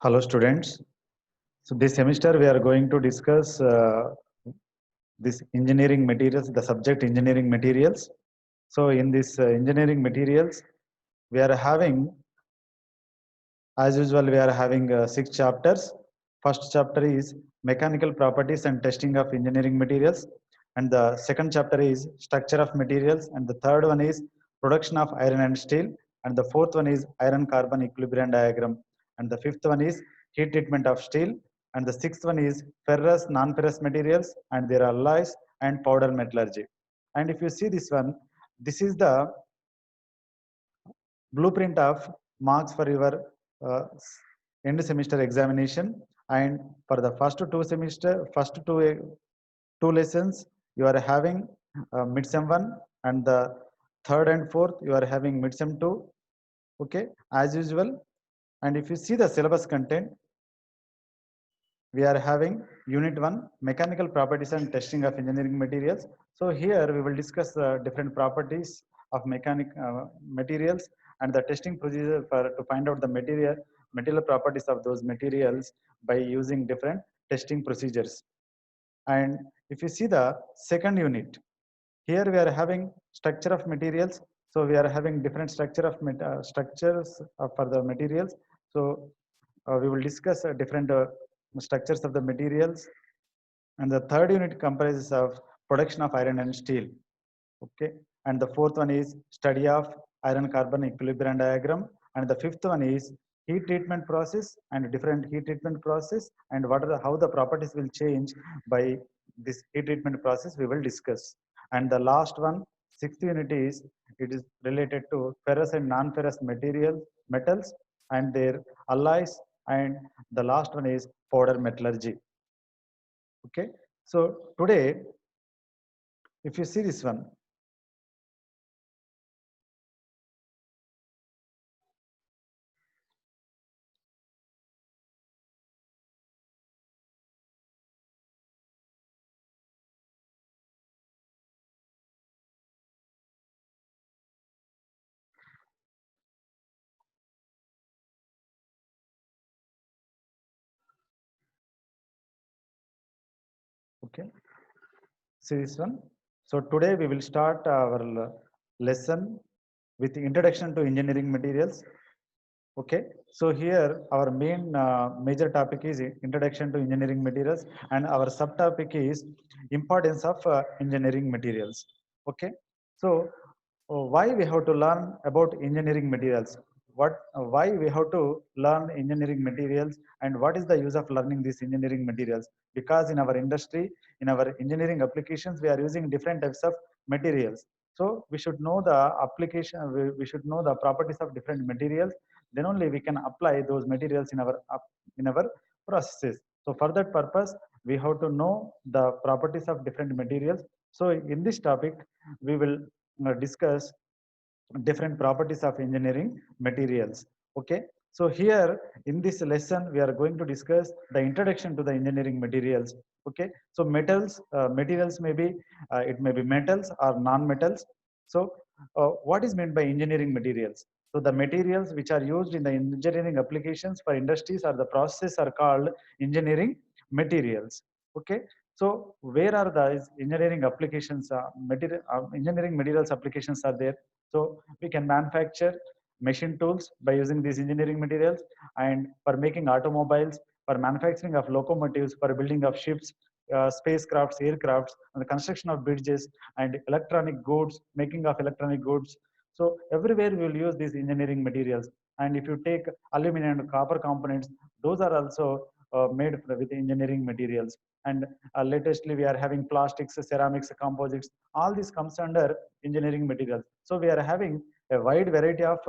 Hello students. So this semester we are going to discuss this engineering materials, the subject engineering materials. So in this engineering materials, we are having, as usual, we are having 6 chapters. First chapter is mechanical properties and testing of engineering materials. And the second chapter is structure of materials. And the third one is production of iron and steel. And the fourth one is iron carbon equilibrium diagram. And the fifth one is heat treatment of steel. And the sixth one is ferrous, non-ferrous materials and their alloys and powder metallurgy. And if you see this one, this is the blueprint of marks for your uh, end semester examination. And for the first two lessons you are having midsem 1, and the third and fourth you are having midsem 2, okay, as usual. And if you see the syllabus content, we are having unit 1 mechanical properties and testing of engineering materials. So here we will discuss different properties of mechanic materials and the testing procedure for to find out the material properties of those materials by using different testing procedures. And if you see the second unit, here we are having structure of materials. So we are having different structures for the materials. So we will discuss different structures of the materials. And the third unit comprises of production of iron and steel. Okay. And the fourth one is study of iron carbon equilibrium diagram. And the fifth one is heat treatment process and different heat treatment process and what are how the properties will change by this heat treatment process we will discuss. And the last one, sixth unit is it is related to ferrous and non-ferrous metals and their alloys. And the last one is powder metallurgy. Okay. So today, if you see this one, okay, see this one. So today we will start our lesson with the introduction to engineering materials. Okay, so here our main major topic is introduction to engineering materials, and our subtopic is importance of engineering materials. Okay, so why we have to learn about engineering materials? Why we have to learn engineering materials, and what is the use of learning these engineering materials? Because in our industry, in our engineering applications, we are using different types of materials. So we should know the application. We should know the properties of different materials, then only we can apply those materials in our processes. So for that purpose we have to know the properties of different materials. So in this topic we will discuss different properties of engineering materials. Okay, so here in this lesson we are going to discuss the introduction to the engineering materials. Okay, so materials may be it may be metals or non-metals. So what is meant by engineering materials? So the materials which are used in the engineering applications for industries or the processes are called engineering materials. Okay, so where are the engineering applications engineering materials applications are there? So we can manufacture machine tools by using these engineering materials, and for making automobiles, for manufacturing of locomotives, for building of ships, spacecrafts, aircrafts, and the construction of bridges and electronic goods, making of electronic goods. So everywhere we will use these engineering materials. And if you take aluminum and copper components, those are also made with engineering materials. And latestly we are having plastics, ceramics, composites. All this comes under engineering materials. So we are having a wide variety of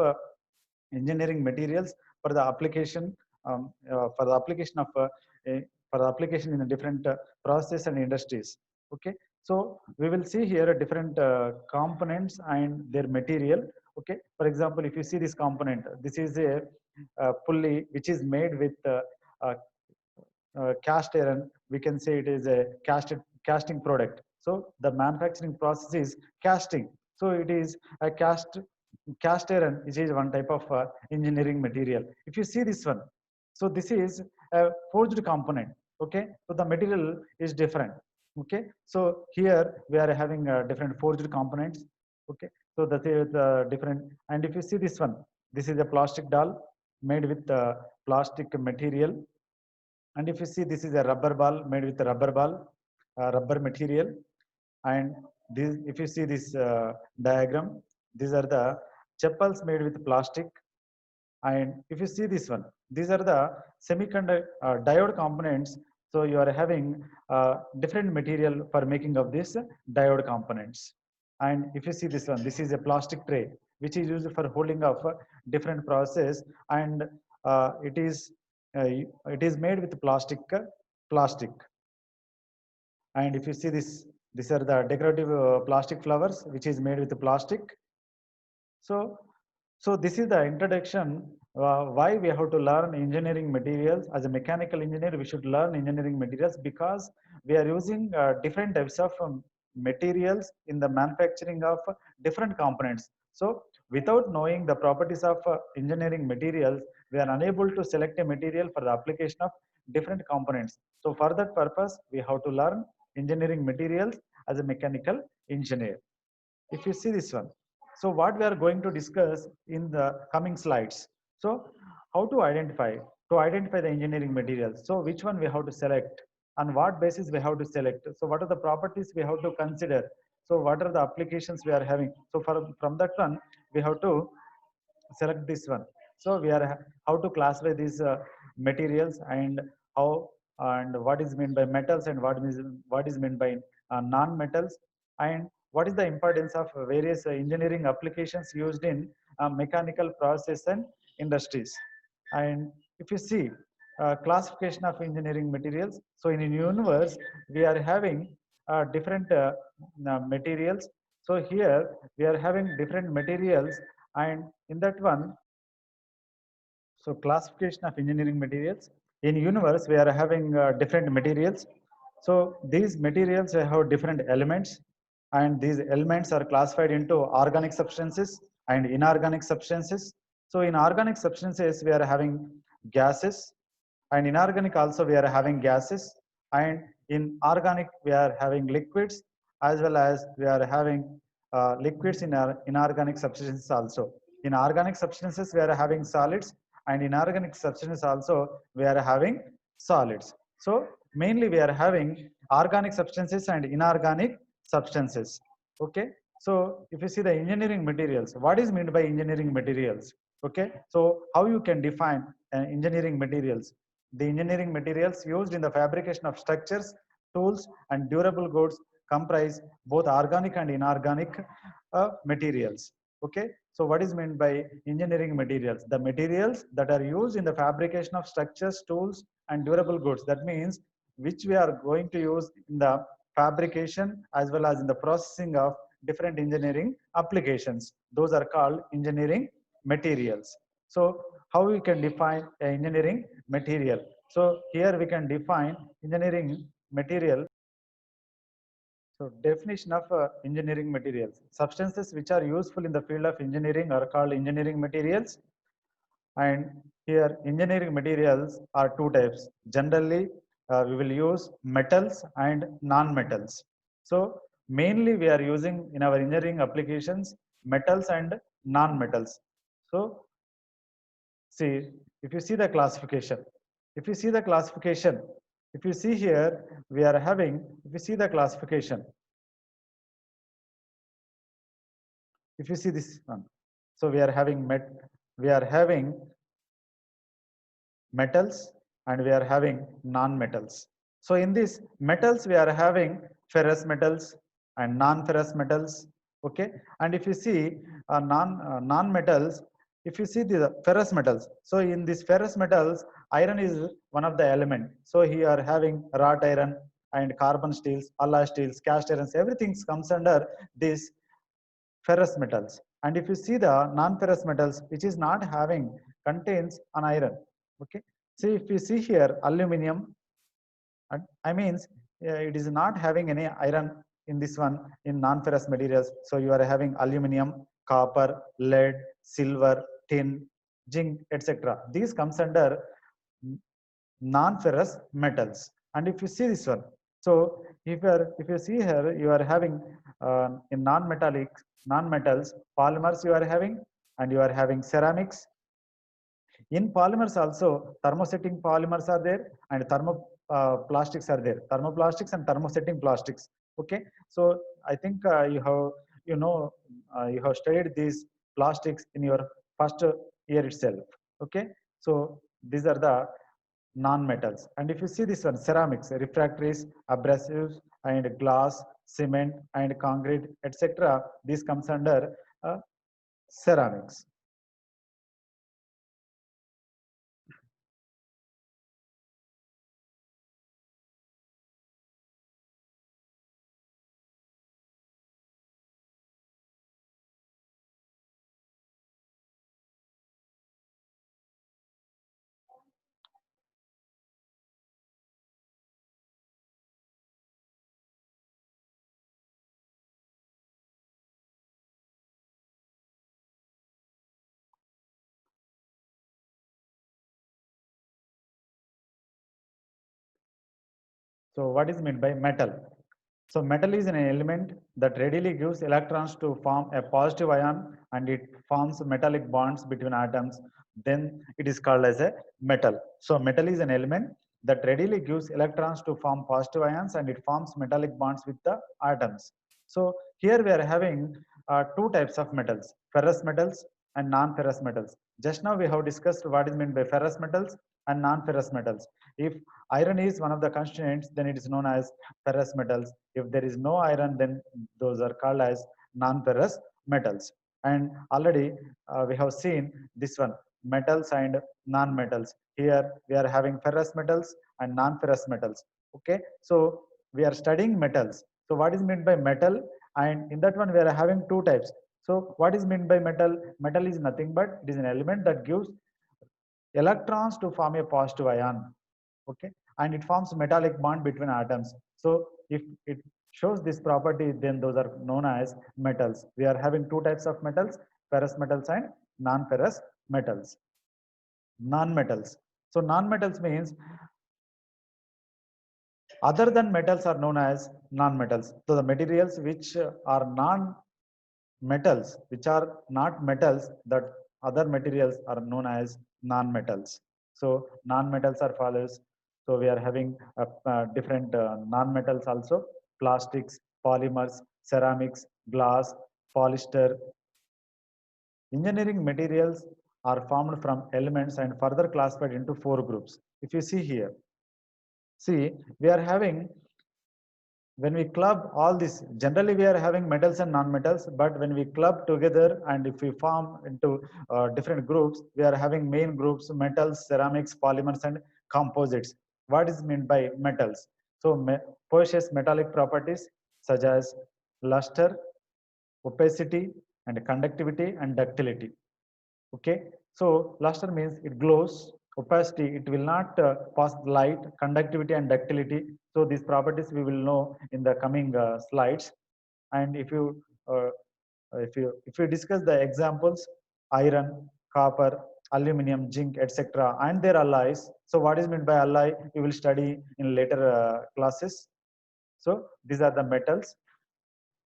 engineering materials for the application for the application of for the application in the different process and industries. Okay, so we will see here different components and their material. Okay, for example, if you see this component, this is a pulley which is made with uh, cast iron. We can say it is a casting product. So the manufacturing process is casting. So it is a cast iron, which is one type of engineering material. If you see this one, So this is a forged component. Okay, so the material is different. Okay, so here we are having different forged components. Okay, so that is different. And if you see this one, this is a plastic doll made with plastic material. And if you see, this is a rubber ball made with a rubber ball, rubber material. And this, if you see this diagram, these are the chappals made with plastic. And if you see this one, these are the semiconductor diode components. So you are having different material for making of this diode components. And if you see this one, this is a plastic tray which is used for holding of different process, and it is made with plastic. And if you see this, these are the decorative plastic flowers which is made with plastic. So, so this is the introduction why we have to learn engineering materials. As a mechanical engineer, we should learn engineering materials because we are using different types of materials in the manufacturing of different components. So without knowing the properties of engineering materials, we are unable to select a material for the application of different components. So for that purpose, we have to learn engineering materials as a mechanical engineer. If you see this one, so what we are going to discuss in the coming slides. So how to identify the engineering materials. So which one we have to select, on what basis we have to select. So what are the properties we have to consider. So what are the applications we are having. So from that one, we have to select this one. So we are how to classify these materials, and how and what is meant by metals, and what is meant by non-metals, and what is the importance of various engineering applications used in mechanical process and industries. And if you see classification of engineering materials, so in universe we are having different materials. So here we are having different materials, and in that one, so classification of engineering materials. In universe, we are having different materials. So these materials have different elements, and these elements are classified into organic substances and inorganic substances. So in organic substances, we are having gases, and inorganic also we are having gases, and in organic we are having liquids, as well as we are having liquids in our inorganic substances also. In organic substances, we are having solids, and in organic substances also we are having solids. So mainly we are having organic substances and inorganic substances. Okay, so if you see the engineering materials, what is meant by engineering materials? Okay, so how you can define engineering materials. The engineering materials used in the fabrication of structures, tools, and durable goods comprise both organic and inorganic materials. Okay, so what is meant by engineering materials? The materials that are used in the fabrication of structures, tools, and durable goods. That means which we are going to use in the fabrication as well as in the processing of different engineering applications. Those are called engineering materials. So how we can define an engineering material? So here we can define engineering material. So definition of engineering materials. Substances which are useful in the field of engineering are called engineering materials. And here engineering materials are two types. Generally, we will use metals and non-metals. So mainly we are using in our engineering applications metals and non-metals. So see, if you see the classification, if you see the classification, if you see here, we are having, if you see the classification, if you see this one, so we are having metals, and we are having non-metals. So in this metals, we are having ferrous metals and non-ferrous metals. Okay, and if you see non-metals, if you see the ferrous metals, so in these ferrous metals, iron is one of the element. So here are having wrought iron and carbon steels, alloy steels, cast irons, everything comes under this ferrous metals. And if you see the non-ferrous metals, which is not having, contains an iron. Okay, see if you see here aluminum, and I means it is not having any iron in this one in non-ferrous materials. So you are having aluminum, copper, lead, silver, tin, zinc, etc. These comes under non-ferrous metals. And if you see this one, so if you see here, you are having in non-metals polymers you are having, and you are having ceramics. In polymers also, thermosetting polymers are there, and thermoplastics are there. Thermoplastics and thermosetting plastics. Okay, so I think you have studied these plastics in your first year itself. Okay, so these are the non-metals. And if you see this one, ceramics, refractories, abrasives, and glass, cement, and concrete, etc. This comes under ceramics. So what is meant by metal? So metal is an element that readily gives electrons to form a positive ion, and it forms metallic bonds between atoms. Then it is called as a metal. So metal is an element that readily gives electrons to form positive ions, and it forms metallic bonds with the atoms. So here we are having two types of metals, ferrous metals and non-ferrous metals. Just now we have discussed what is meant by ferrous metals and non-ferrous metals. If iron is one of the constituents, then it is known as ferrous metals. If there is no iron, then those are called as non-ferrous metals. And already we have seen this one, metals and non-metals. Here we are having ferrous metals and non-ferrous metals. Okay, so we are studying metals. So what is meant by metal? And in that one we are having two types. So what is meant by metal? Metal is nothing but it is an element that gives electrons to form a positive ion. Okay, and it forms metallic bond between atoms. So if it shows this property, then those are known as metals. We are having two types of metals, ferrous metals and non-ferrous metals. Non-metals, so non-metals means other than metals are known as non-metals. So the materials which are non-metals, which are not metals, that other materials are known as non-metals. So non-metals are follows. So we are having different non-metals also: plastics, polymers, ceramics, glass, polyester. Engineering materials are formed from elements and further classified into four groups. If you see here, see we are having, when we club all this, generally we are having metals and non-metals, but when we club together and if we form into different groups, we are having main groups: metals, ceramics, polymers, and composites. What is meant by metals? So possess metallic properties such as luster, opacity, and conductivity and ductility. Okay, so luster means it glows, opacity it will not pass light, conductivity and ductility. So these properties we will know in the coming slides. And uh, if you discuss the examples: iron, copper, aluminum, zinc, etc., and their alloys. So what is meant by alloy we will study in later classes. So these are the metals.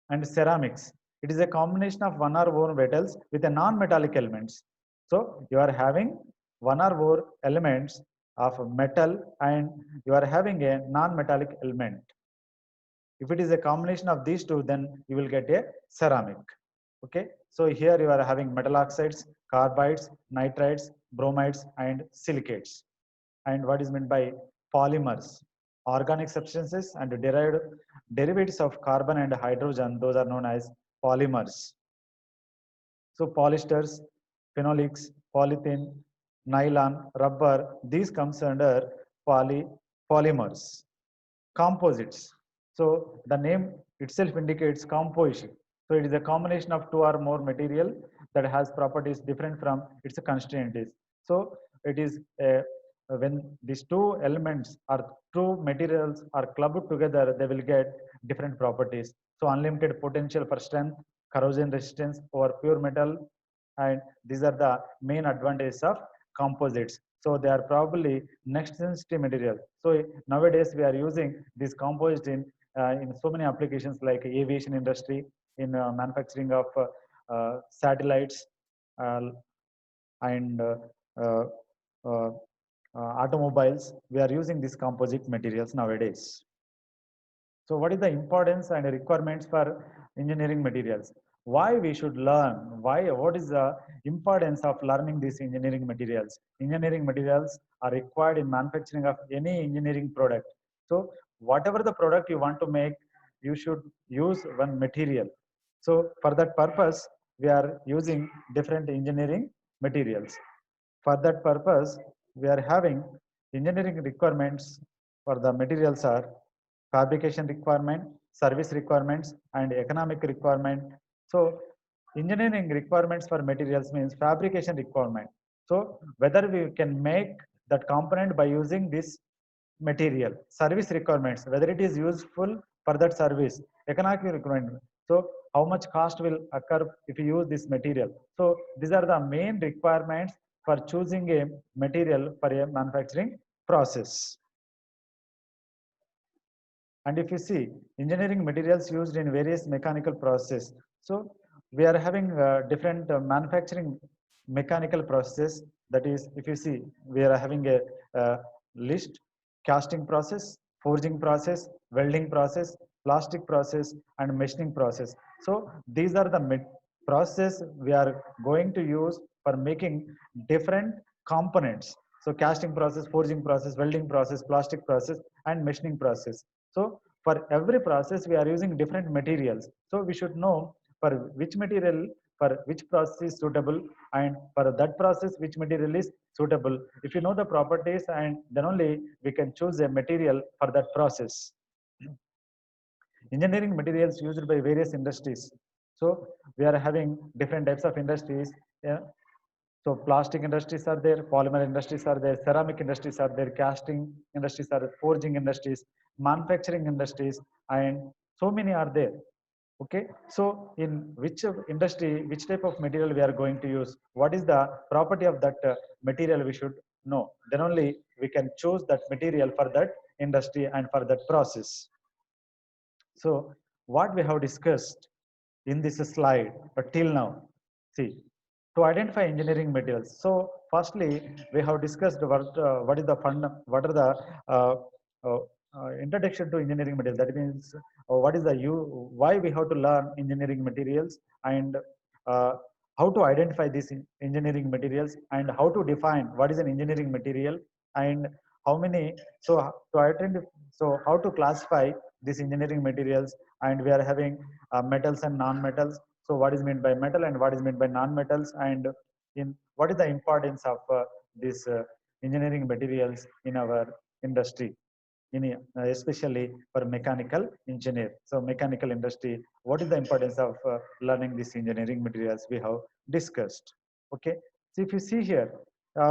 And ceramics, it is a combination of one or more metals with a non-metallic elements. So you are having one or more elements of metal, and you are having a non-metallic element. If it is a combination of these two, then you will get a ceramic. Okay, so here you are having metal oxides, carbides, nitrides, bromides, and silicates. And what is meant by polymers? Organic substances and derived derivatives of carbon and hydrogen, those are known as polymers. So polyesters, phenolics, polythene, nylon, rubber, these comes under polymers. Composites. So the name itself indicates composition. So it is a combination of two or more material that has properties different from its constituents. So it is when these two elements or two materials are clubbed together, they will get different properties. So unlimited potential for strength, corrosion resistance over pure metal, and these are the main advantages of composites. So they are probably next sensitive material. So nowadays we are using this composite in so many applications like aviation industry, in manufacturing of satellites, uh, and uh, uh, automobiles. We are using these composite materials nowadays. So what is the importance and requirements for engineering materials? Why we should learn? What is the importance of learning these engineering materials? Engineering materials are required in manufacturing of any engineering product. So whatever the product you want to make, you should use one material. So for that purpose, we are using different engineering materials. For that purpose, we are having engineering requirements for the materials are fabrication requirement, service requirements, and economic requirement. So engineering requirements for materials means fabrication requirement. So whether we can make that component by using this material, service requirements, whether it is useful for that service, economic requirement. So how much cost will occur if you use this material. So these are the main requirements for choosing a material for a manufacturing process. And if you see engineering materials used in various mechanical processes, so we are having different manufacturing mechanical processes. That is, if you see, we are having a list: casting process, forging process, welding process, plastic process, and machining process. So these are the process we are going to use for making different components. So casting process, forging process, welding process, plastic process, and machining process. So for every process, we are using different materials. So we should know for which material, for which process is suitable, and for that process, which material is suitable. If you know the properties, and then only we can choose a material for that process. Engineering materials used by various industries. So we are having different types of industries. Yeah. So plastic industries are there, polymer industries are there, ceramic industries are there, casting industries are there, forging industries, manufacturing industries, and so many are there. Okay, so in which industry, which type of material we are going to use, what is the property of that material we should know. Then only we can choose that material for that industry and for that process. So what we have discussed in this slide, but till now, see, to identify engineering materials. So firstly, we have discussed what is the fund, what are the uh, introduction to engineering materials. That means what is the why we have to learn engineering materials, and uh, how to identify these engineering materials, and how to define what is an engineering material, and how many. So to identify, so how to classify these engineering materials, and we are having metals and non-metals. So what is meant by metal and what is meant by non-metals, and in what is the importance of these engineering materials in our industry, in especially for mechanical engineer. So mechanical industry, what is the importance of learning these engineering materials we have discussed. Okay, so if you see here,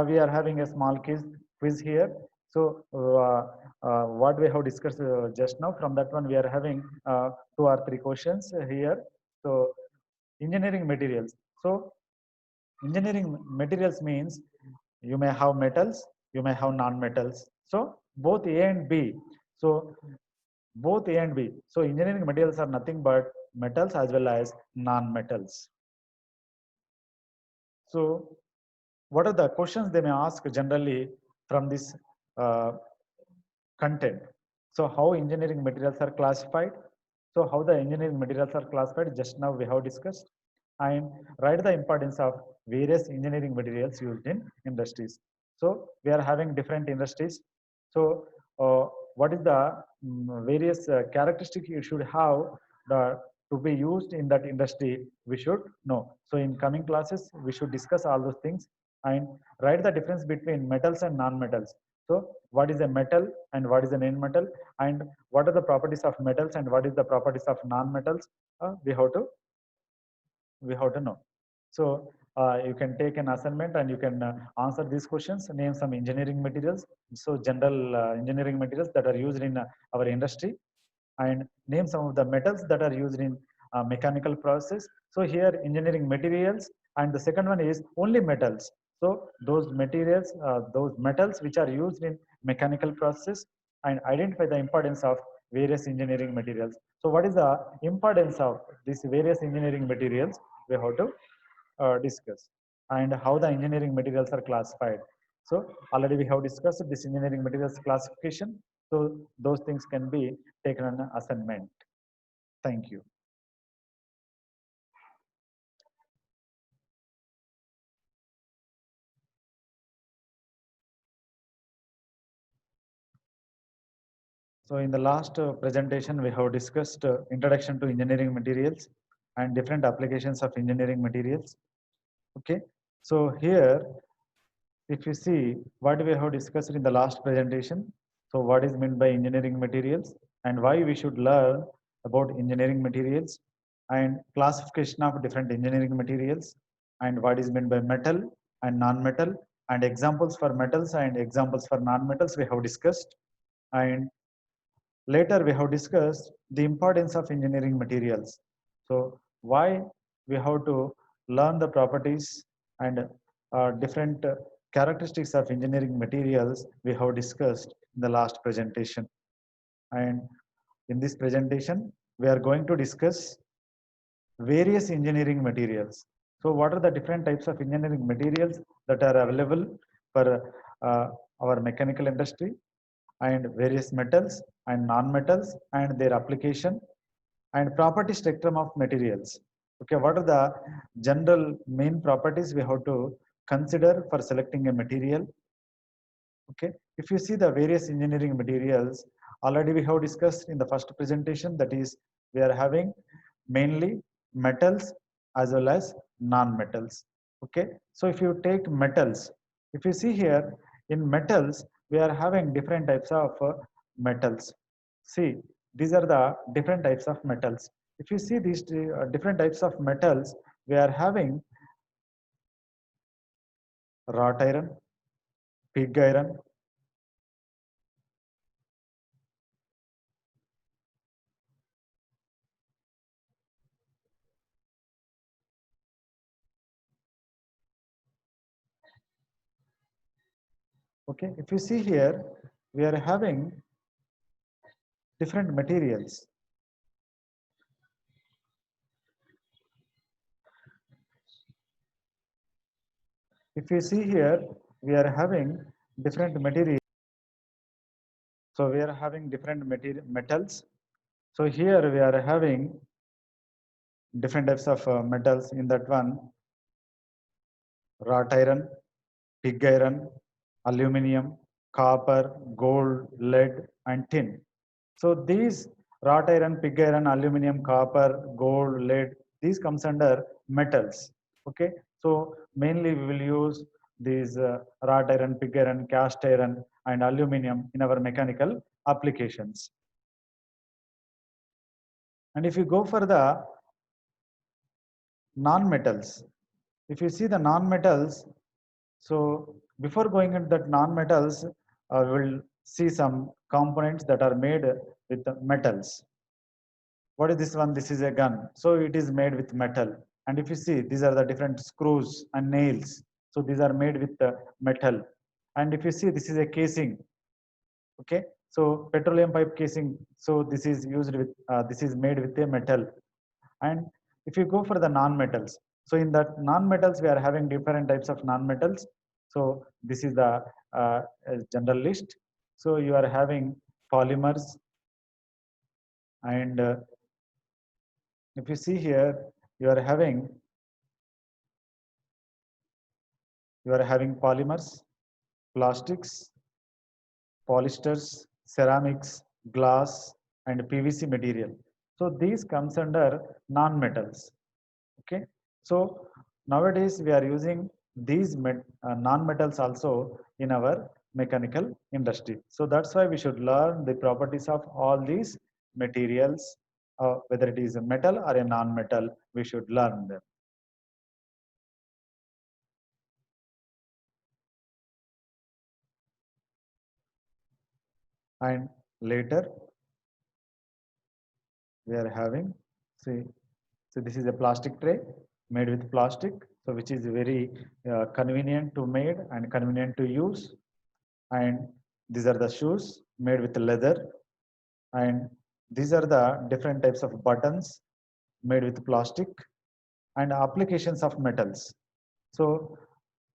we are having a small quiz here. So what we have discussed just now, from that one we are having 2 or 3 questions here. So engineering materials. So engineering materials means you may have metals, you may have non-metals. So both A and B. So both A and B. So engineering materials are nothing but metals as well as non-metals. So what are the questions they may ask generally from this uh, content? So how engineering materials are classified? So how the engineering materials are classified, just now we have discussed. And write the importance of various engineering materials used in industries. So we are having different industries. So what is the various characteristic you should have the to be used in that industry, we should know. So in coming classes, we should discuss all those things and write the difference between metals and non-metals. So what is a metal and what is a non-metal, and what are the properties of metals and what is the properties of non-metals, we have to know. So you can take an assignment and you can answer these questions, name some engineering materials. So general engineering materials that are used in our industry, and name some of the metals that are used in mechanical process. So here engineering materials, and the second one is only metals. So those materials, those metals which are used in mechanical process, and identify the importance of various engineering materials. So what is the importance of these various engineering materials? We have to discuss, and how the engineering materials are classified. So already we have discussed this engineering materials classification. So those things can be taken on assignment. Thank you. So in the last presentation, we have discussed introduction to engineering materials and different applications of engineering materials. Okay. So here, if you see what we have discussed in the last presentation, so what is meant by engineering materials and why we should learn about engineering materials and classification of different engineering materials and what is meant by metal and non-metal and examples for metals and examples for non-metals we have discussed. And later, we have discussed the importance of engineering materials. So, why we have to learn the properties and different characteristics of engineering materials we have discussed in the last presentation. And in this presentation, we are going to discuss various engineering materials. So, what are the different types of engineering materials that are available for our mechanical industry, and various metals and non-metals and their application and property spectrum of materials. Okay, what are the general main properties we have to consider for selecting a material? Okay, if you see the various engineering materials, already we have discussed in the first presentation, that is we are having mainly metals as well as non-metals. Okay, so if you take metals, if you see here in metals, we are having different types of metals. See, these are the different types of metals. If you see these different types of metals, we are having wrought iron, pig iron. Okay, if you see here, we are having different materials. If you see here, we are having different materials. So we are having different metals. So here we are having different types of metals. In that one, wrought iron, pig iron, aluminum, copper, gold, lead, and tin. So these wrought iron, pig iron, aluminum, copper, gold, lead, these comes under metals. Okay. So mainly we will use these wrought iron, pig iron, cast iron, and aluminum in our mechanical applications. And if you go for the non-metals, if you see the non-metals, so before going into that non-metals, we'll see some components that are made with metals. What is this one? This is a gun. So it is made with metal. And if you see, these are the different screws and nails. So these are made with metal. And if you see, this is a casing. Okay. So petroleum pipe casing. So this is used with, this is made with a metal. And if you go for the non-metals, so in that non-metals, we are having different types of non-metals. So this is the general list. So you are having polymers, and if you see here, you are having polymers, plastics, polyesters, ceramics, glass, and PVC material. So these comes under non-metals. Okay. So nowadays we are using these non-metals also in our mechanical industry. So that's why we should learn the properties of all these materials, whether it is a metal or a non-metal, we should learn them. And later we are having, see, so this is a plastic tray made with plastic, So which is very convenient to made and convenient to use. And these are the shoes made with leather. And these are the different types of buttons made with plastic and applications of metals. So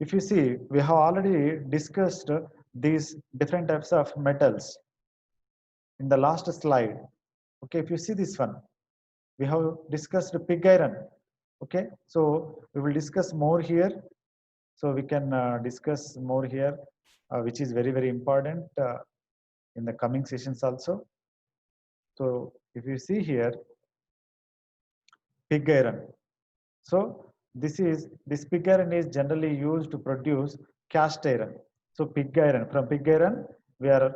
if you see, we have already discussed these different types of metals in the last slide. Okay, if you see this one, we have discussed pig iron. Okay, so we will discuss more here. So we can discuss more here, which is very, very important in the coming sessions also. So if you see here, pig iron. So this pig iron is generally used to produce cast iron. So pig iron, from pig iron we are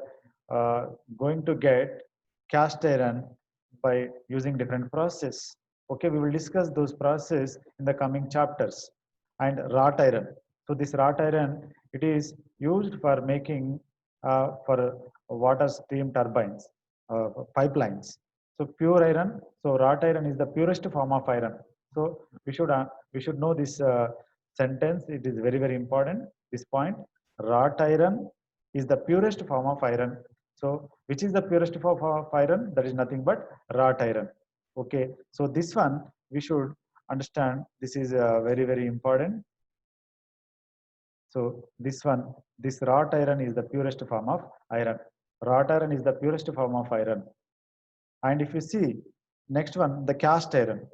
going to get cast iron by using different process. Okay, we will discuss those process in the coming chapters. And wrought iron. So this wrought iron, it is used for making for water steam turbines, pipelines. So pure iron. So wrought iron is the purest form of iron. So we should know this sentence. It is very, very important. This point, wrought iron is the purest form of iron. So which is the purest form of iron? That is nothing but wrought iron. Okay. So this one we should understand. This is very, very important. So this one, this wrought iron is the purest form of iron. Wrought iron is the purest form of iron. And if you see next one, the cast iron.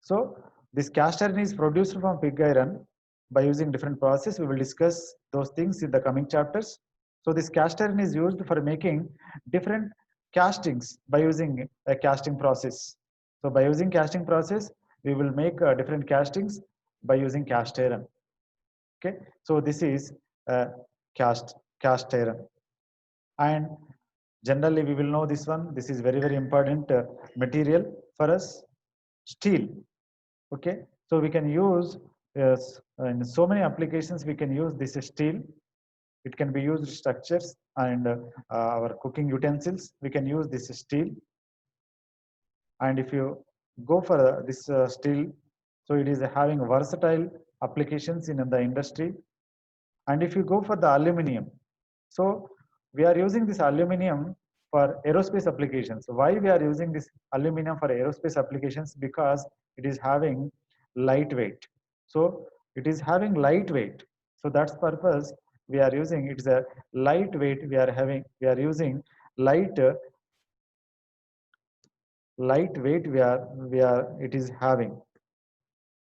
So this cast iron is produced from pig iron by using different process. We will discuss those things in the coming chapters. So this cast iron is used for making different castings by using a casting process. So by using casting process, we will make different castings by using cast iron. Okay, so this is cast iron. And generally we will know this one. This is very, very important material for us. Steel. Okay, so we can use in so many applications we can use this steel. It can be used structures and our cooking utensils. We can use this steel. And if you go for this steel, so it is having versatile applications in the industry. And if you go for the aluminum, so we are using this aluminum for aerospace applications. Why we are using this aluminum for aerospace applications? Because it is having lightweight. So it is having lightweight. So that's purpose we are using. It's a lightweight. We are using lightweight. It is having.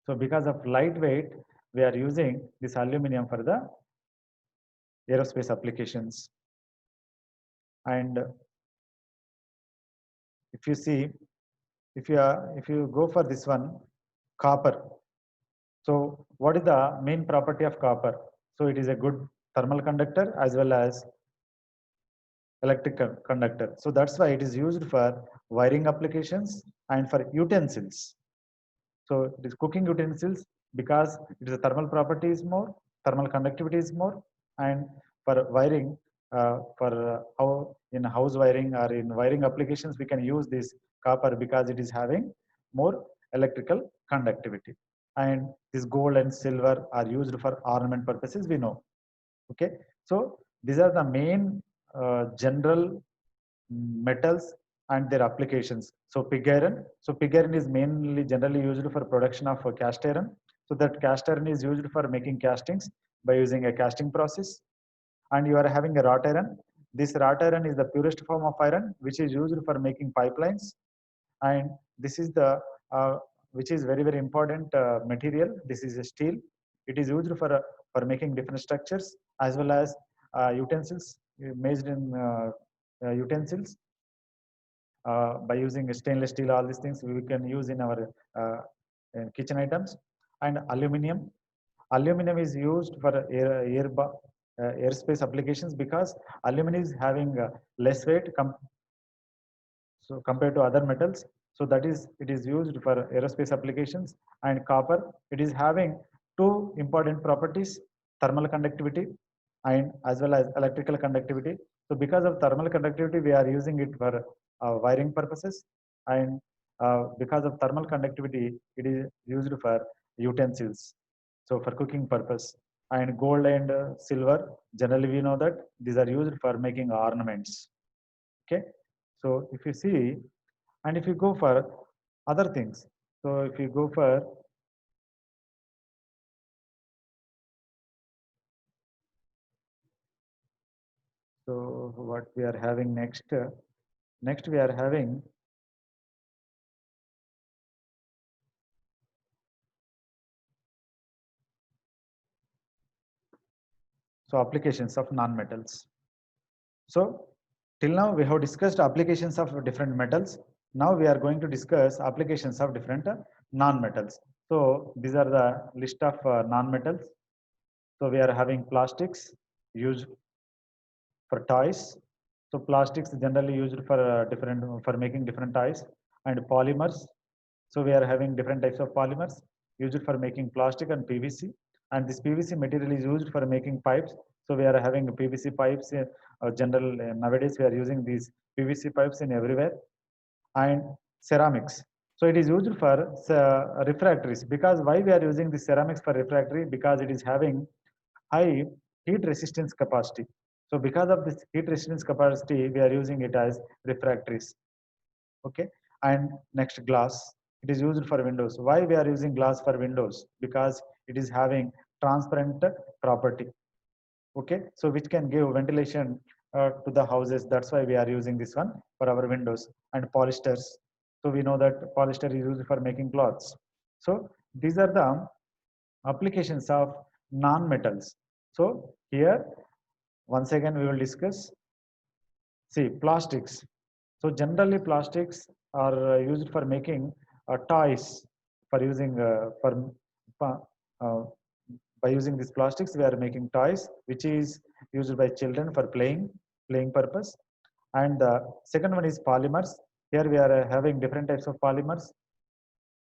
So because of lightweight, we are using this aluminum for the aerospace applications. And if you see, if you go for this one, copper. So what is the main property of copper? So it is a good thermal conductor as well as electrical conductor. So that's why it is used for wiring applications and for utensils. So it is cooking utensils because it is a thermal property is more, thermal conductivity is more, and for wiring, how in house wiring or in wiring applications we can use this copper because it is having more electrical conductivity. And this gold and silver are used for ornament purposes, we know. Okay, so these are the main general metals and their applications. So pig iron. So pig iron is mainly generally used for production of cast iron. So that cast iron is used for making castings by using a casting process. And you are having a wrought iron. This wrought iron is the purest form of iron, which is used for making pipelines. And this is the which is very, very important material. This is a steel. It is used for making different structures as well as utensils made in utensils by using stainless steel. All these things we can use in our kitchen items. And aluminum. Aluminum is used for airspace applications because aluminum is having less weight so compared to other metals. So that is it is used for aerospace applications. And copper, it is having two important properties: thermal conductivity and as well as electrical conductivity. So because of thermal conductivity, we are using it for wiring purposes, and because of thermal conductivity, it is used for utensils. So for cooking purpose. And gold and silver, generally we know that these are used for making ornaments. Okay. So if you see, and if you go for other things, so if you go for so what we are having next, next we are having so applications of non-metals. So till now we have discussed applications of different metals. Now we are going to discuss applications of different non-metals. So these are the list of non-metals. So we are having plastics used for toys. So plastics generally used for different for making different toys, and polymers. So we are having different types of polymers used for making plastic and PVC. And this PVC material is used for making pipes. So we are having PVC pipes. General nowadays we are using these PVC pipes in everywhere. And ceramics. So it is used for refractories. Because why we are using the ceramics for refractory? Because it is having high heat resistance capacity. So because of this heat resistance capacity, we are using it as refractories. Okay. And next, glass. It is used for windows. Why we are using glass for windows? Because it is having transparent property. Okay. So which can give ventilation to the houses. That's why we are using this one for our windows. And polyesters. So we know that polyester is used for making clothes. So these are the applications of non-metals. So here, once again, we will discuss. See, plastics. So generally, plastics are used for making toys. For using uh, by using these plastics, we are making toys, which is used by children for playing purpose. And the second one is polymers. Here we are having different types of polymers.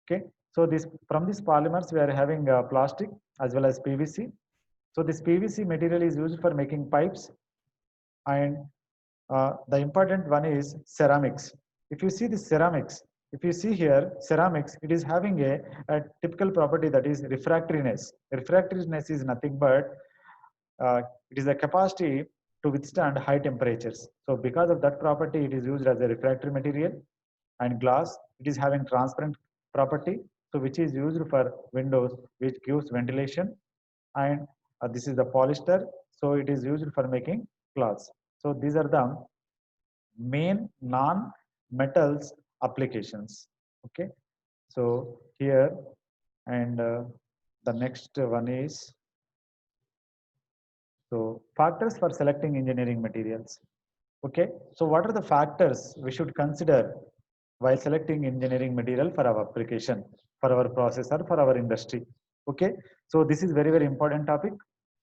Okay, so this from these polymers we are having plastic as well as PVC. So this PVC material is used for making pipes, and the important one is ceramics. If you see the ceramics, if you see here ceramics, it is having a typical property, that is refractoriness. Refractoriness is nothing but it is a capacity to withstand high temperatures. So because of that property, it is used as a refractory material. And glass, it is having transparent property, so which is used for windows, which gives ventilation. And this is the polyester, so it is used for making cloths. So these are the main non-metals applications. Okay, so here, and the next one is, so factors for selecting engineering materials. Okay, so what are the factors we should consider while selecting engineering material for our application, for our process, or for our industry? Okay, so this is very, very important topic.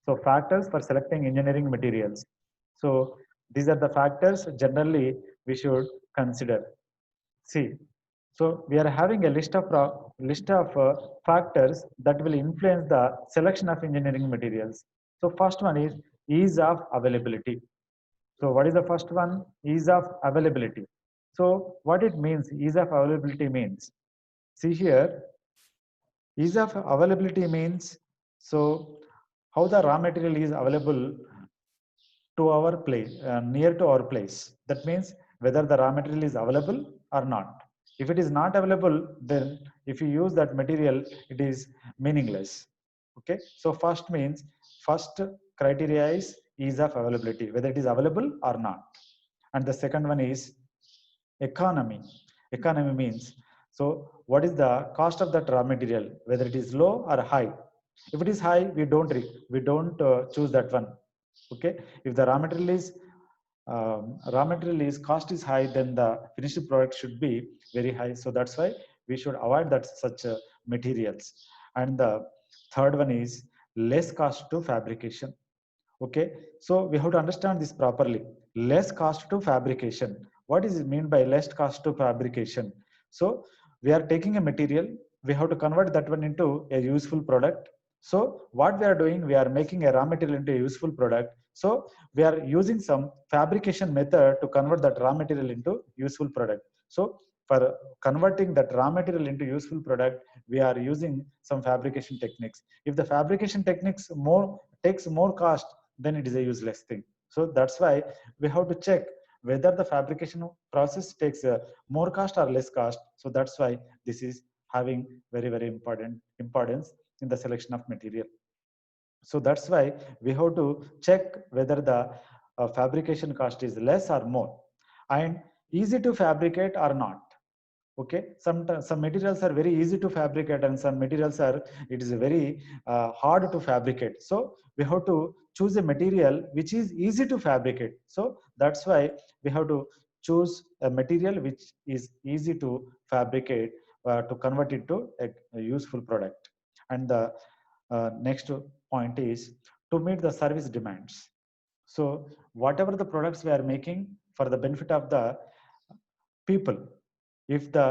So factors for selecting engineering materials. So these are the factors generally we should consider. See, so we are having a list of factors that will influence the selection of engineering materials. So first one is ease of availability. So what is the first one? Ease of availability. So what it means, ease of availability means, see here, ease of availability means, so how the raw material is available to our place, near to our place. That means whether the raw material is available or not. If it is not available, then if you use that material, it is meaningless. Okay. So first means, first criteria is ease of availability, whether it is available or not. And the second one is economy. Economy means, so what is the cost of that raw material, whether it is low or high. If it is high, we don't choose that one. Okay. If the raw material is cost is high, then the finished product should be very high. So that's why we should avoid that such materials. And the third one is less cost to fabrication. Okay, so we have to understand this properly. Less cost to fabrication. What is it mean by less cost to fabrication? So we are taking a material, we have to convert that one into a useful product. So what we are doing, we are making a raw material into a useful product. So we are using some fabrication method to convert that raw material into useful product. So for converting that raw material into useful product, we are using some fabrication techniques. If the fabrication techniques takes more cost, then it is a useless thing. So that's why we have to check whether the fabrication process takes more cost or less cost. So that's why this is having very, very importance in the selection of material. So that's why we have to check whether the fabrication cost is less or more, and easy to fabricate or not. Okay, some materials are very easy to fabricate, and some materials are very hard to fabricate. So we have to choose a material which is easy to fabricate. So that's why we have to choose a material which is easy to fabricate to convert it to a useful product. And the next point is to meet the service demands. So whatever the products we are making for the benefit of the people, if the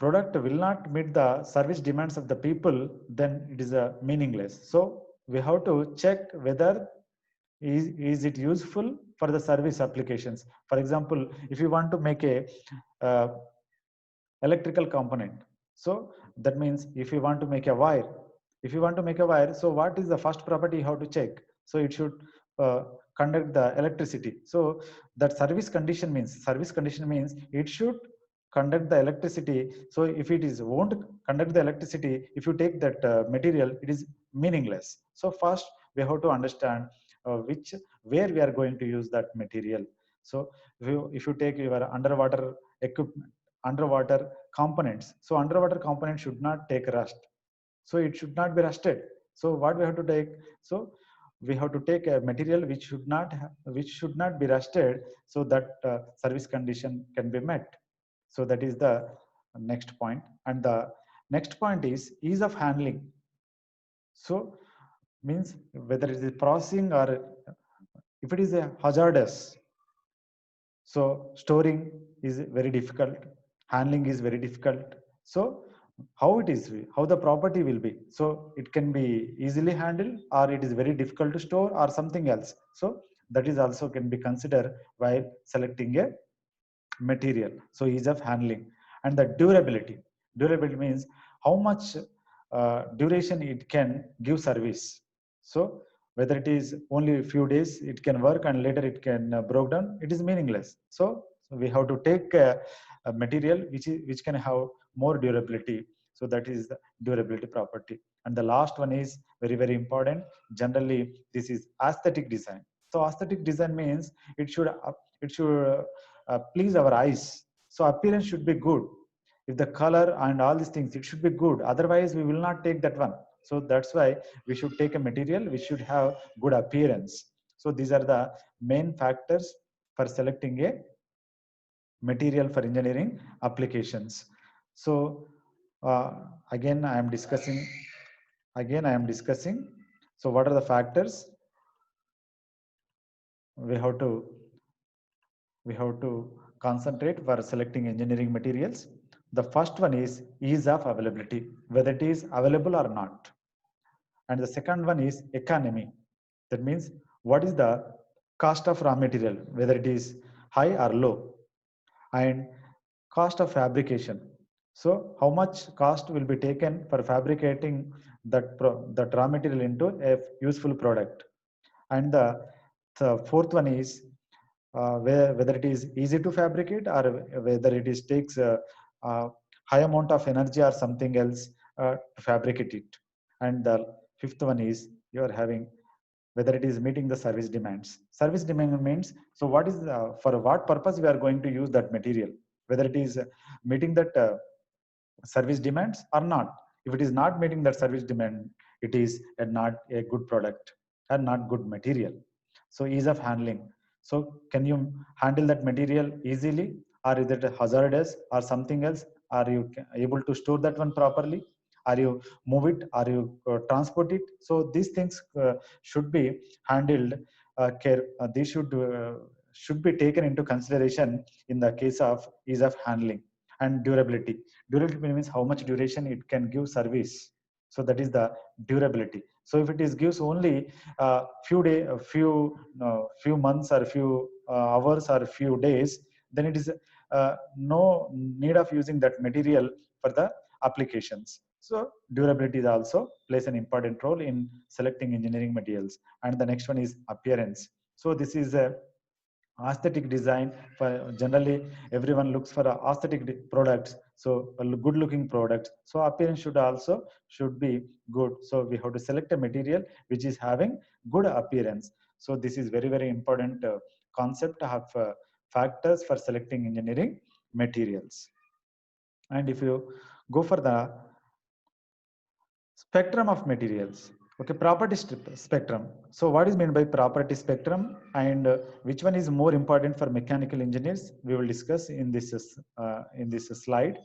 product will not meet the service demands of the people, then it is meaningless. So we have to check whether is it useful for the service applications. For example, if you want to make a uh, electrical component, so that means if you want to make a wire, so what is the first property you have to check? So it should conduct the electricity. So that service condition means it should conduct the electricity. So if it is won't conduct the electricity, if you take that material, it is meaningless. So first we have to understand where we are going to use that material. So if you take your underwater equipment, underwater components, so underwater components should not take rust, so it should not be rusted. So what we have to take? So we have to take a material which should not be rusted, so that service condition can be met. So that is the next point. And the next point is ease of handling. So means whether it is processing or if it is a hazardous, so storing is very difficult, handling is very difficult. So how the property will be. So it can be easily handled, or it is very difficult to store, or something else. So that is also can be considered while selecting a material. So ease of handling. And the durability. Durability means how much duration it can give service. So whether it is only a few days it can work and later it can broke down, it is meaningless. So we have to take a material which can have more durability. So that is the durability property. And the last one is very, very important. Generally this is aesthetic design. So aesthetic design means it should please our eyes. So appearance should be good. If the color and all these things, it should be good. Otherwise, we will not take that one. So that's why we should take a material which should have good appearance. So these are the main factors for selecting a material for engineering applications. So again, I am discussing. So what are the factors? We have to concentrate for selecting engineering materials. The first one is ease of availability, whether it is available or not. And the second one is economy. That means what is the cost of raw material, whether it is high or low. And cost of fabrication. So how much cost will be taken for fabricating that raw material into a useful product. And the fourth one is whether it is easy to fabricate, or whether it is takes a high amount of energy or something else to fabricate it. And the fifth one is you are having whether it is meeting the service demands. Service demand means, so what is for what purpose we are going to use that material, whether it is meeting that service demands or not. If it is not meeting that service demand, it is not a good product and not good material. So ease of handling. So can you handle that material easily, or is it hazardous or something else? Are you able to store that one properly? Are you move it? Are you transport it? So these things should be handled care. These should be taken into consideration in the case of ease of handling. And durability. Durability means how much duration it can give service. So that is the durability. So if it is gives only few months or few hours or few days, then it is no need of using that material for the applications. So durability also plays an important role in selecting engineering materials. And the next one is appearance. So this is a aesthetic design. For generally everyone looks for aesthetic products, so a good looking products, so appearance should be good. So we have to select a material which is having good appearance. So this is very important concept of factors for selecting engineering materials. And if you go for the spectrum of materials, okay, spectrum. So what is meant by property spectrum, and which one is more important for mechanical engineers, we will discuss in this slide.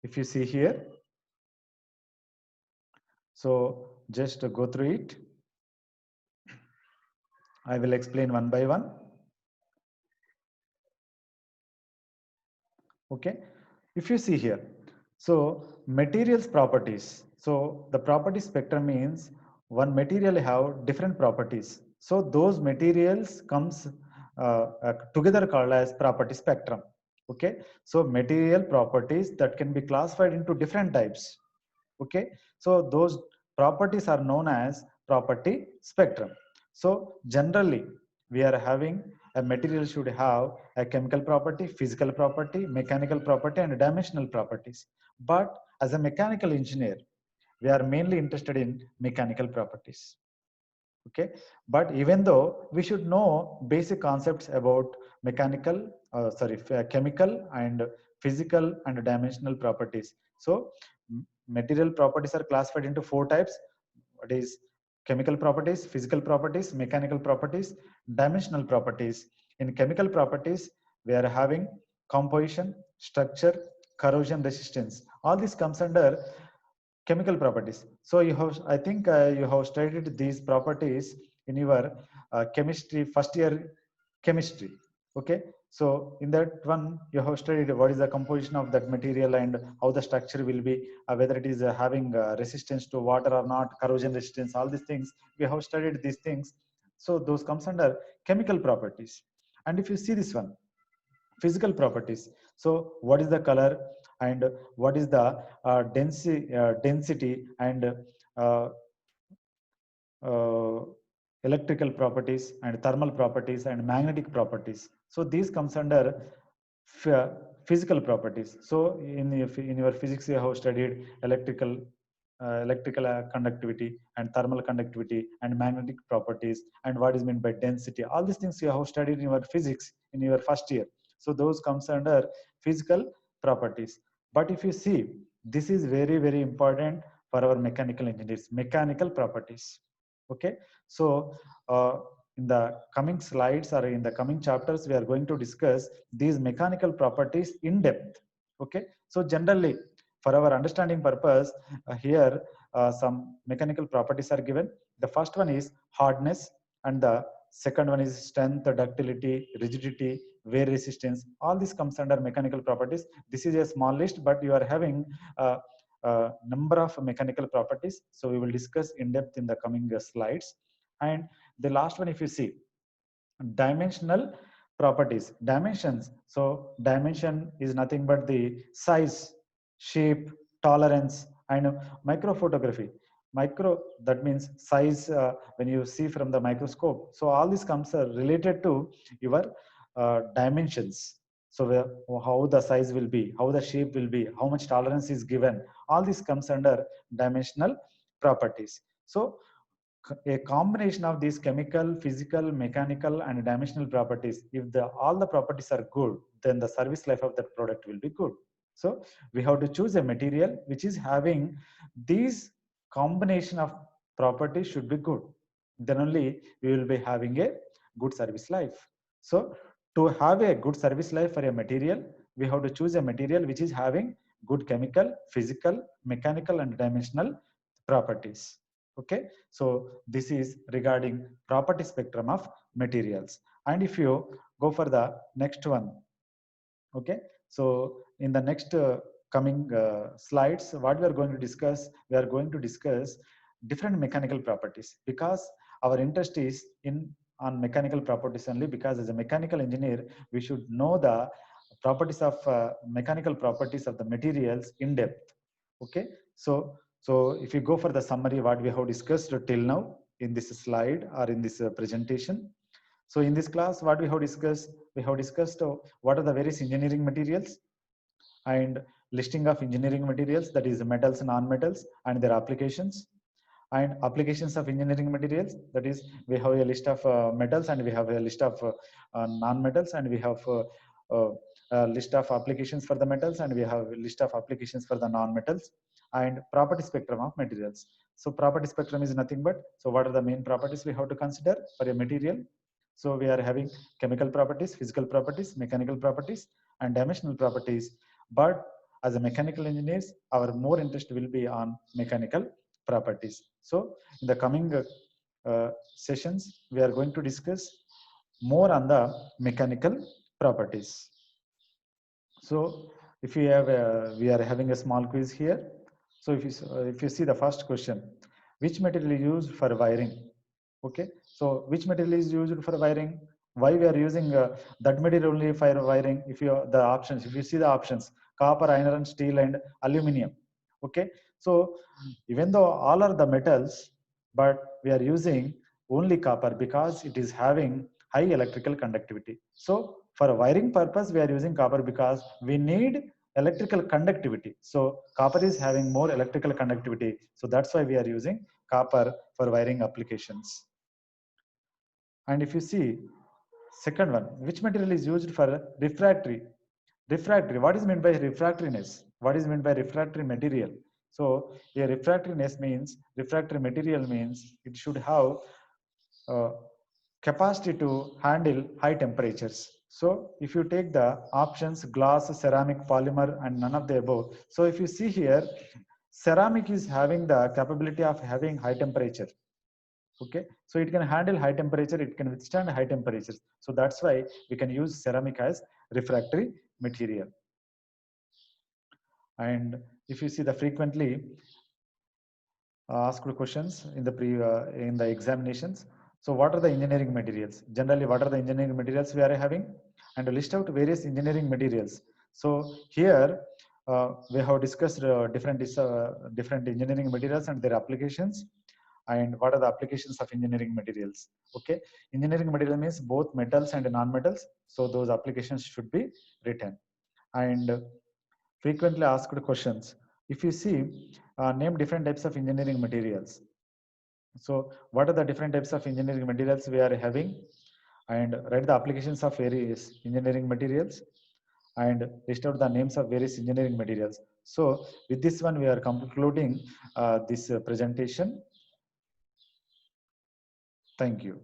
If you see here, so just go through it. I will explain one by one. Okay, if you see here, so materials properties. So the property spectrum means one material have different properties. So those materials comes together called as property spectrum. Okay, so material properties that can be classified into different types. Okay, so those properties are known as property spectrum. So generally we are having a material should have a chemical property, physical property, mechanical property, and dimensional properties. But as a mechanical engineer, we are mainly interested in mechanical properties. Okay, but even though we should know basic concepts about chemical and physical and dimensional properties. So material properties are classified into 4 types. What is chemical properties, physical properties, mechanical properties, dimensional properties. In chemical properties, we are having composition, structure, corrosion resistance. All this comes under chemical properties. So you have, I think you have studied these properties in your chemistry, first year chemistry. Okay, so in that one you have studied what is the composition of that material and how the structure will be, whether it is having resistance to water or not, corrosion resistance, all these things we have studied these things. So those comes under chemical properties. And if you see this one, physical properties, so what is the color and what is the density and uh, uh, electrical properties and thermal properties and magnetic properties. So these comes under physical properties. So in your physics you have studied electrical conductivity and thermal conductivity and magnetic properties and what is meant by density. All these things you have studied in your physics in your first year. So those comes under physical properties. But if you see, this is very important for our mechanical engineers, mechanical properties. Okay, so in the coming slides or in the coming chapters, we are going to discuss these mechanical properties in depth. Okay, so generally for our understanding purpose, here some mechanical properties are given. The first one is hardness, and the second one is strength, ductility, rigidity, wear resistance. All this comes under mechanical properties. This is a small list, but you are having number of mechanical properties. So we will discuss in depth in the coming slides. And the last one, if you see, dimensional properties, dimensions. So dimension is nothing but the size, shape, tolerance, and microphotography. Micro, that means size when you see from the microscope. So all this comes related to your dimensions. So how the size will be, how the shape will be, how much tolerance is given. All this comes under dimensional properties. So a combination of these chemical, physical, mechanical, and dimensional properties, if all the properties are good, then the service life of that product will be good. So we have to choose a material which is having these combination of properties should be good. Then only we will be having a good service life. So to have a good service life for a material, we have to choose a material which is having good chemical, physical, mechanical, and dimensional properties. Okay, so this is regarding property spectrum of materials. And if you go for the next one, okay, so in the next coming slides, what we are going to discuss, we are going to discuss different mechanical properties, because our interest is in on mechanical properties only, because as a mechanical engineer we should know the properties of mechanical properties of the materials in depth. Okay, so if you go for the summary what we have discussed till now in this slide or in this presentation. So in this class, what we have discussed what are the various engineering materials and listing of engineering materials, that is metals, non-metals, and their applications. And applications of engineering materials, that is we have a list of metals and we have a list of non-metals, and we have a list of applications for the metals and we have a list of applications for the non-metals. And property spectrum of materials. So property spectrum is nothing but, so what are the main properties we have to consider for a material? So we are having chemical properties, physical properties, mechanical properties, and dimensional properties. But as a mechanical engineers, our more interest will be on mechanical properties. So in the coming sessions, we are going to discuss more on the mechanical properties. So if you have, we are having a small quiz here. So if you see the first question, which material is used for wiring? Okay, so which material is used for wiring? Why we are using that material only for wiring? If you the options, if you see the options, copper, iron, steel, and aluminum. Okay, so even though all are the metals, but we are using only copper because it is having high electrical conductivity. So for wiring purpose, we are using copper because we need electrical conductivity. So copper is having more electrical conductivity. So that's why we are using copper for wiring applications. And if you see second one, which material is used for refractory? Refractory, what is meant by refractoriness? What is meant by refractory material? So a refractoriness means, refractory material means it should have capacity to handle high temperatures. So if you take the options glass, ceramic, polymer, and none of the above. So if you see here, ceramic is having the capability of having high temperature. Okay, so it can handle high temperature, it can withstand high temperatures. So that's why we can use ceramic as refractory material. And if you see the frequently asked questions in the examinations, so what are the engineering materials? Generally, what are the engineering materials we are having? And list out various engineering materials. So here we have discussed different engineering materials and their applications. And what are the applications of engineering materials? Okay, engineering material means both metals and non-metals. So those applications should be written. And frequently asked questions. If you see, name different types of engineering materials. So what are the different types of engineering materials we are having? And write the applications of various engineering materials and list out the names of various engineering materials. So with this one, we are concluding this presentation. Thank you.